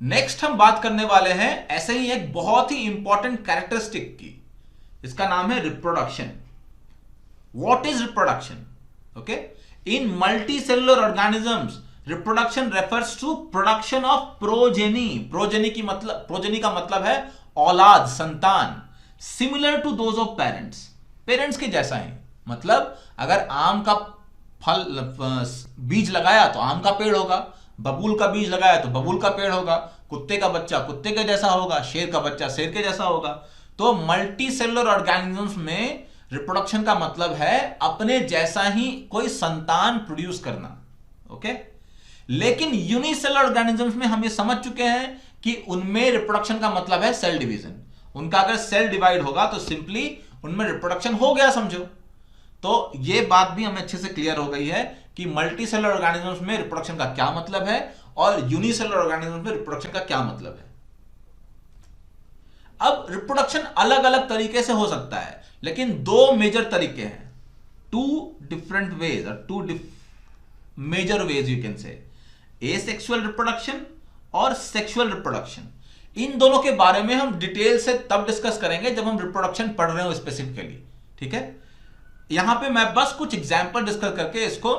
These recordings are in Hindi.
नेक्स्ट हम बात करने वाले हैं ऐसे ही एक बहुत ही इंपॉर्टेंट कैरेक्टरिस्टिक की, इसका नाम है reproduction. What is reproduction? Okay, in multicellular organisms reproduction refers to production of progeny. Progeny का मतलब है औलाद, संतान, similar to those of parents, parents के जैसा ही। मतलब अगर आम का फल बीज लगाया तो आम का पेड़ होगा, बबूल का बीज लगाया तो बबूल का पेड़ होगा, कुत्ते का बच्चा कुत्ते के जैसा होगा, शेर का बच्चा शेर के जैसा होगा। तो मल्टी सेलुलर ऑर्गेनिजम्स में रिप्रोडक्शन का मतलब है अपने जैसा ही कोई संतान प्रोड्यूस करना। ओके, लेकिन यूनिसेलुलर ऑर्गेनिजम्स में हम ये समझ चुके हैं कि उनमें रिप्रोडक्शन का मतलब है सेल डिवीजन। उनका अगर सेल डिवाइड होगा तो सिंपली उनमें रिप्रोडक्शन हो गया, समझो। तो ये बात भी हमें अच्छे से क्लियर हो गई है कि मल्टी सेलुलर ऑर्गेनिजम्स में रिप्रोडक्शन का क्या मतलब है और यूनिसेलुलर ऑर्गेनिजम्स में रिप्रोडक्शन का क्या मतलब है। अब रिप्रोडक्शन अलग अलग तरीके से हो सकता है, लेकिन दो मेजर तरीके हैं, टू डिफरेंट वेज और two major ways you can say, asexual reproduction और सेक्सुअल रिप्रोडक्शन। इन दोनों के बारे में हम डिटेल से तब डिस्कस करेंगे जब हम रिप्रोडक्शन पढ़ रहे हो स्पेसिफिकली, ठीक है। यहां पे मैं बस कुछ एग्जांपल डिस्कस करके इसको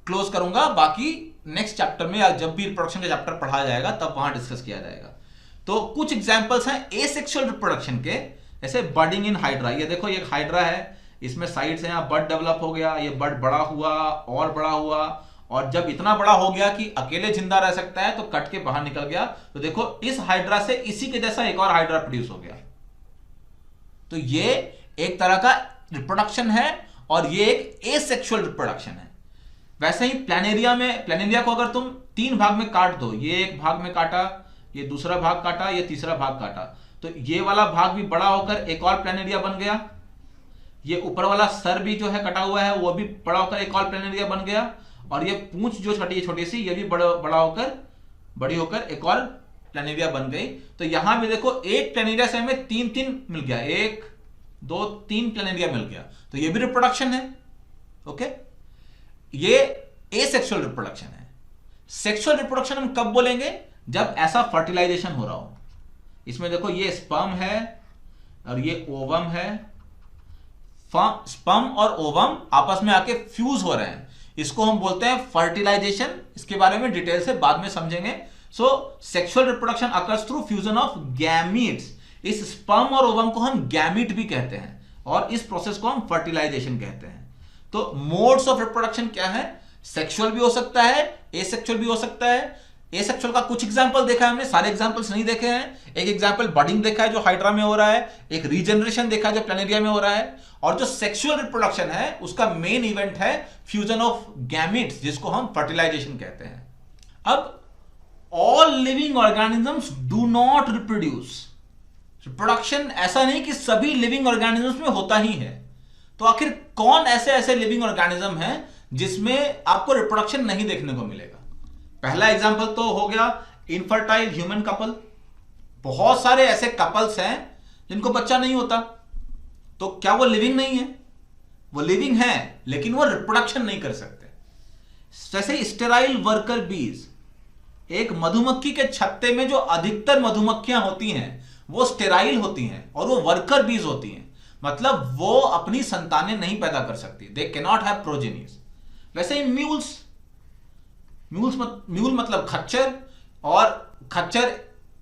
क्लोज करूंगा, बाकी नेक्स्ट चैप्टर में या जब भी रिप्रोडक्शन का चैप्टर पढ़ा जाएगा तब वहां डिस्कस किया जाएगा। तो कुछ एग्जांपल्स हैं एसेक्सुअल रिप्रोडक्शन के, जैसे बडिंग इन हाइड्रा। ये देखो, ये हाइड्रा है, इसमें साइड से यहां बड डेवलप हो गया, ये बड बड़ा हुआ और बड़ा हुआ, और जब इतना बड़ा हो गया कि अकेले जिंदा रह सकता है तो कट के बाहर निकल गया। तो देखो, इस हाइड्रा से इसी के जैसा एक और हाइड्रा प्रोड्यूस हो गया। तो ये एक तरह का रिप्रोडक्शन है और ये एक एसेक्सुअल रिप्रोडक्शन है। वैसे ही प्लैनेरिया को अगर तुम तीन भाग में काट दो, ये एक भाग में काटा, ये दूसरा भाग काटा, ये तीसरा भाग काटा, तो ये वाला भाग भी बड़ा होकर एक और प्लैनेरिया बन गया। ये ऊपर वाला सर भी जो है कटा हुआ है वो भी बड़ा होकर एक और प्लैनेरिया बन गया, और ये पूंछ जो छोटी सी ये भी बड़ी होकर एक और प्लैनेरिया बन गई। तो यहां भी देखो, एक प्लैनेरिया से हमें तीन तीन मिल गया, एक दो तीन प्लैनेरिया मिल गया, तो ये भी रिप्रोडक्शन है। ओके, ये एसेक्सुअल रिप्रोडक्शन है। सेक्सुअल रिप्रोडक्शन हम कब बोलेंगे? जब ऐसा फर्टिलाइजेशन हो रहा हो। इसमें देखो, ये स्पर्म है और ये ओवम है। स्पर्म और ओवम आपस में आके फ्यूज हो रहे हैं, इसको हम बोलते हैं फर्टिलाइजेशन। इसके बारे में डिटेल से बाद में समझेंगे। सो sexual reproduction occurs through fusion of gametes. इस स्पर्म और ओवम को हम गैमीट भी कहते हैं और इस प्रोसेस को हम फर्टिलाइजेशन कहते हैं। तो मोड्स ऑफ रिप्रोडक्शन क्या है? सेक्सुअल भी हो सकता है, एसेक्सुअल भी हो सकता है। एसेक्सुअल का कुछ एग्जांपल देखा है हमने, सारे एग्जांपल्स नहीं देखे हैं। एक एग्जांपल बडिंग देखा है जो हाइड्रा में हो रहा है, एक रीजनरेशन देखा है जो प्लैनेरिया में हो रहा है, और जो सेक्सुअल रिप्रोडक्शन है उसका मेन इवेंट है फ्यूजन ऑफ गैमीट्स, जिसको हम फर्टिलाइजेशन कहते हैं। अब all living organisms do not reproduce. Reproduction ऐसा नहीं कि सभी लिविंग ऑर्गेनिजम्स में होता ही है। तो आखिर कौन ऐसे ऐसे लिविंग ऑर्गेनिज्म हैं जिसमें आपको रिप्रोडक्शन नहीं देखने को मिलेगा? पहला एग्जांपल तो हो गया इनफर्टाइल ह्यूमन कपल। बहुत सारे ऐसे कपल्स हैं जिनको बच्चा नहीं होता। तो क्या वो लिविंग नहीं है? वो लिविंग है, लेकिन वो रिप्रोडक्शन नहीं कर सकते। जैसे स्टेराइल वर्कर बीज, एक मधुमक्खी के छत्ते में जो अधिकतर मधुमक्खियां होती हैं वो स्टेराइल होती हैं और वो वर्कर बीज होती हैं, मतलब वो अपनी संतानें नहीं पैदा कर सकती, दे कैन नॉट हैव प्रोजेनियस। वैसे ही म्यूल मतलब खच्चर, और खच्चर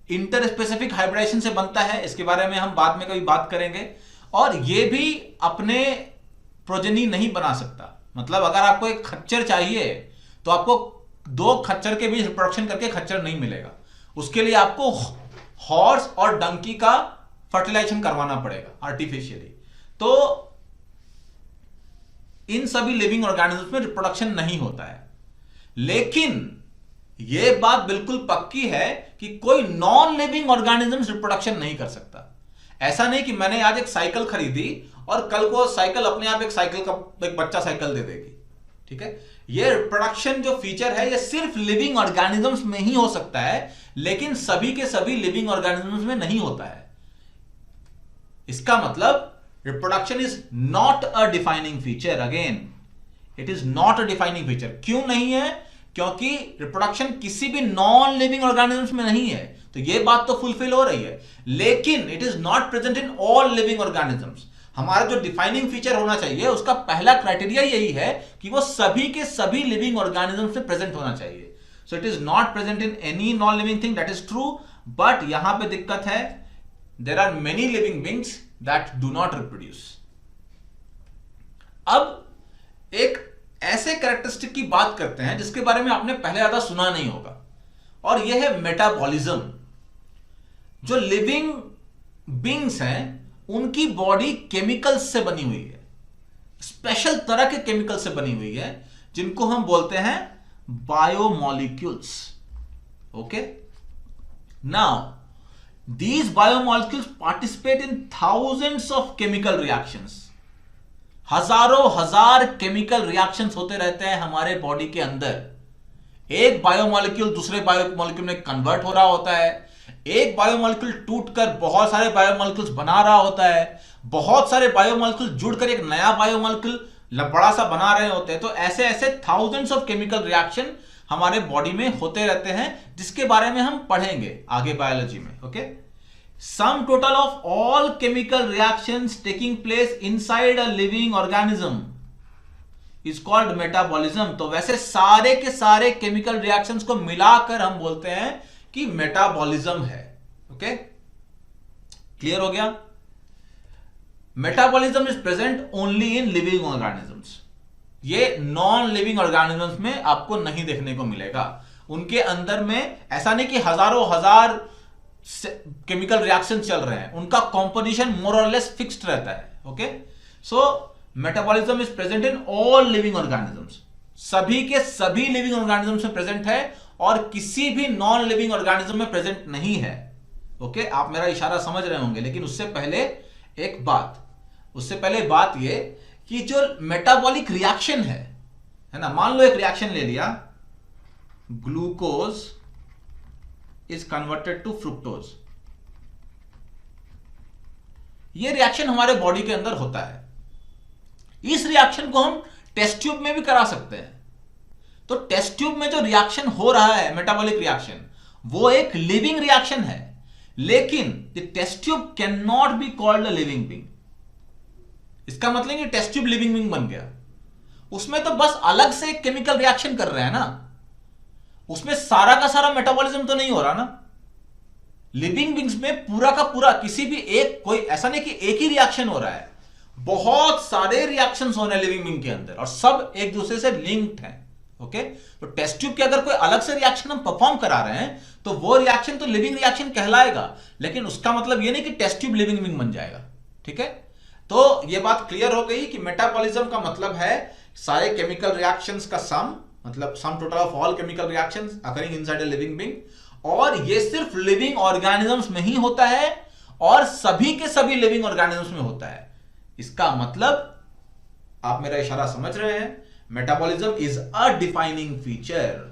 इंटर स्पेसिफिक हाइब्रिडेशन से बनता है, इसके बारे में हम बाद में कभी बात करेंगे। और ये भी अपने प्रोजेनी नहीं बना सकता, मतलब अगर आपको एक खच्चर चाहिए तो आपको दो खच्चर के बीच रिप्रोडक्शन करके खच्चर नहीं मिलेगा, उसके लिए आपको हॉर्स और डंकी का फर्टिलाइजेशन करवाना पड़ेगा आर्टिफिशियली। तो इन सभी लिविंग ऑर्गेनिजम्स में रिप्रोडक्शन नहीं होता है। लेकिन यह बात बिल्कुल पक्की है कि कोई नॉन लिविंग ऑर्गेनिजम्स रिप्रोडक्शन नहीं कर सकता। ऐसा नहीं कि मैंने आज एक साइकिल खरीदी और कल को साइकिल अपने आप एक बच्चा साइकिल दे देगी, ठीक है। ये रिप्रोडक्शन जो फीचर है ये सिर्फ लिविंग ऑर्गेनिजम्स में ही हो सकता है, लेकिन सभी के सभी लिविंग ऑर्गेनिजम्स में नहीं होता है। इसका मतलब reproduction is not a defining feature. Again, it is not a defining feature. क्यों नहीं है? क्योंकि रिप्रोडक्शन किसी भी नॉन लिविंग ऑर्गेनिजम्स में नहीं है, तो ये बात तो फुलफिल हो रही है, लेकिन it is not present in all living organisms. हमारा जो डिफाइनिंग फीचर होना चाहिए उसका पहला क्राइटेरिया यही है कि वो सभी के सभी लिविंग ऑर्गेनिजम्स में प्रेजेंट होना चाहिए। So it is not present in any non living thing, that is true, but यहां पे दिक्कत है, there are many living beings that do not reproduce. अब एक ऐसे कैरेक्टरिस्टिक की बात करते हैं जिसके बारे में आपने पहले ज्यादा सुना नहीं होगा, और यह है मेटाबॉलिज्म। जो लिविंग बीइंग्स हैं उनकी बॉडी केमिकल्स से बनी हुई है, स्पेशल तरह के केमिकल से बनी हुई है जिनको हम बोलते हैं biomolecules. Okay, now these biomolecules participate in thousands of chemical reactions। हजारों हजार केमिकल रिएक्शंस होते रहते हैं हमारे बॉडी के अंदर। एक बायोमोलिक्यूल दूसरे बायोमोलिक्यूल में कन्वर्ट हो रहा होता है, एक बायोमोलिक्यूल टूटकर बहुत सारे बायोमोलिक्यूल्स बना रहा होता है, बहुत सारे बायोमोलिक्यूल जुड़कर एक नया बायोमोलिक्यूल बड़ा सा बना रहे होते हैं। तो ऐसे ऐसे थाउजेंड्स ऑफ केमिकल रिएक्शन हमारे बॉडी में होते रहते हैं, जिसके बारे में हम पढ़ेंगे आगे बायोलॉजी में। Okay, sum total of all chemical reactions taking place inside a living organism is called metabolism. तो वैसे सारे के सारे केमिकल रिएक्शंस को मिलाकर हम बोलते हैं कि मेटाबॉलिज्म है। ओके, क्लियर हो गया? Metabolism is present only in living organisms. ये नॉन लिविंग ऑर्गेनिजम्स में आपको नहीं देखने को मिलेगा। उनके अंदर में ऐसा नहीं कि हजारों हजार केमिकल रिएक्शन चल रहे हैं, उनका कॉम्पोजिशन मोर और लेस फिक्स्ड रहता है। Okay, so metabolism is present in all living organisms. सभी के सभी लिविंग ऑर्गेनिजम्स में प्रेजेंट है और किसी भी नॉन लिविंग ऑर्गेनिज्म में प्रेजेंट नहीं है। ओके, आप मेरा इशारा समझ रहे होंगे, लेकिन उससे पहले एक बात, ये कि जो मेटाबॉलिक रिएक्शन है ना, मान लो एक रिएक्शन ले लिया, glucose is converted to fructose. ये रिएक्शन हमारे बॉडी के अंदर होता है। इस रिएक्शन को हम टेस्ट ट्यूब में भी करा सकते हैं। तो टेस्ट ट्यूब में जो रिएक्शन हो रहा है, मेटाबॉलिक रिएक्शन, वो एक लिविंग रिएक्शन है, लेकिन the test tube can not be called a living being. इसका मतलब कि टेस्ट ट्यूब लिविंग बीइंग बन गया, उसमें तो बस अलग से एक केमिकल रिएक्शन कर रहे हैं ना, उसमें सारा का सारा मेटाबॉलिज्म तो नहीं हो रहा ना। लिविंग बीइंग्स में पूरा का पूरा किसी भी एक, कोई ऐसा नहीं कि एक ही रिएक्शन हो रहा है, बहुत सारे रिएक्शंस हो रहे हैं लिविंग बीइंग के अंदर और सब एक दूसरे से लिंक्ड हैं। ओके, तो टेस्ट ट्यूब के अगर कोई अलग से रिएक्शन हम परफॉर्म करा रहे हैं तो वो रिएक्शन तो लिविंग रिएक्शन कहलाएगा, लेकिन उसका मतलब ये नहीं कि टेस्ट ट्यूब लिविंग बीइंग बन जाएगा। ठीक है, तो ये बात क्लियर हो गई कि मेटाबॉलिज्म का मतलब है सारे केमिकल रिएक्शंस का सम, मतलब sum total of all chemical reactions occurring inside a living being, और ये सिर्फ लिविंग ऑर्गेनिजम्स में ही होता है और सभी के सभी लिविंग ऑर्गेनिजम्स में होता है। इसका मतलब आप मेरा इशारा समझ रहे हैं, metabolism is a defining feature.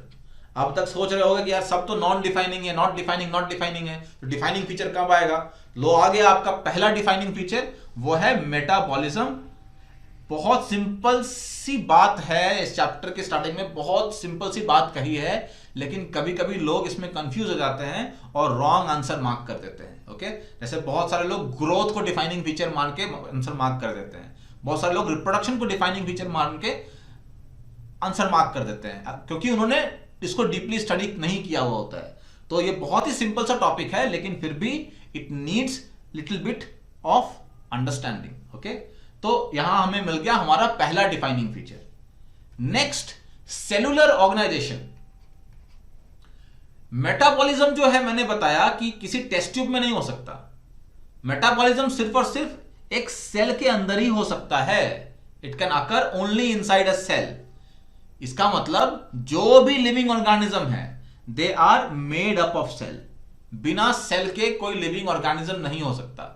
अब तक सोच रहे होगे कि यार सब तो नॉन डिफाइनिंग है, नॉट डिफाइनिंग है, तो डिफाइनिंग फीचर कब आएगा? लो, आ गया आपका पहला डिफाइनिंग फीचर, वो है मेटाबॉलिज्म। बहुत सिंपल सी बात है, इस चैप्टर के स्टार्टिंग में बहुत सिंपल सी बात कही है, लेकिन कभी कभी लोग इसमें कंफ्यूज हो जाते हैं और रॉन्ग आंसर मार्क कर देते हैं। ओके, जैसे बहुत सारे लोग ग्रोथ को डिफाइनिंग फीचर मान के आंसर मार्क कर देते हैं, बहुत सारे लोग रिप्रोडक्शन को डिफाइनिंग फीचर मान के आंसर मार्क कर देते हैं, क्योंकि उन्होंने इसको डीपली स्टडी नहीं किया हुआ होता है। तो ये बहुत ही सिंपल सा टॉपिक है, लेकिन फिर भी it needs little bit of understanding. Okay, तो यहां हमें मिल गया हमारा पहला defining feature. Next, cellular organisation. Metabolism जो है, मैंने बताया कि किसी टेस्ट ट्यूब में नहीं हो सकता। मेटाबॉलिज्म सिर्फ और सिर्फ एक सेल के अंदर ही हो सकता है। It can occur only inside a cell. इसका मतलब जो भी लिविंग ऑर्गेनिज्म है, they are made up of cell. बिना सेल के कोई लिविंग ऑर्गेनिज्म नहीं हो सकता।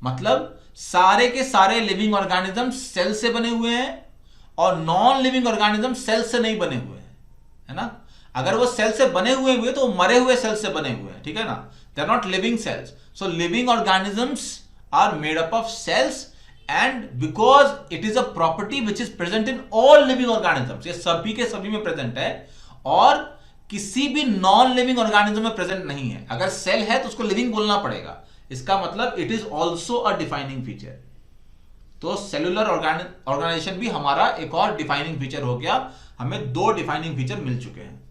मतलब सारे के सारे लिविंग ऑर्गेनिज्म सेल से बने हुए हैं और नॉन लिविंग ऑर्गेनिज्म सेल से नहीं बने हुए हैं, है ना। अगर वो सेल से बने हुए तो मरे हुए सेल से बने हुए हैं, ठीक है ना। They are not living cells. So living organisms are made up of cells, and because it is a property which is present in all living organisms, ये सभी के सभी में प्रेजेंट है, और किसी भी नॉन लिविंग ऑर्गेनिज्म में प्रेजेंट नहीं है। अगर सेल है तो उसको लिविंग बोलना पड़ेगा, इसका मतलब it is also a defining feature. तो सेलुलर ऑर्गेनाइजेशन भी हमारा एक और डिफाइनिंग फीचर हो गया, हमें 2 डिफाइनिंग फीचर मिल चुके हैं।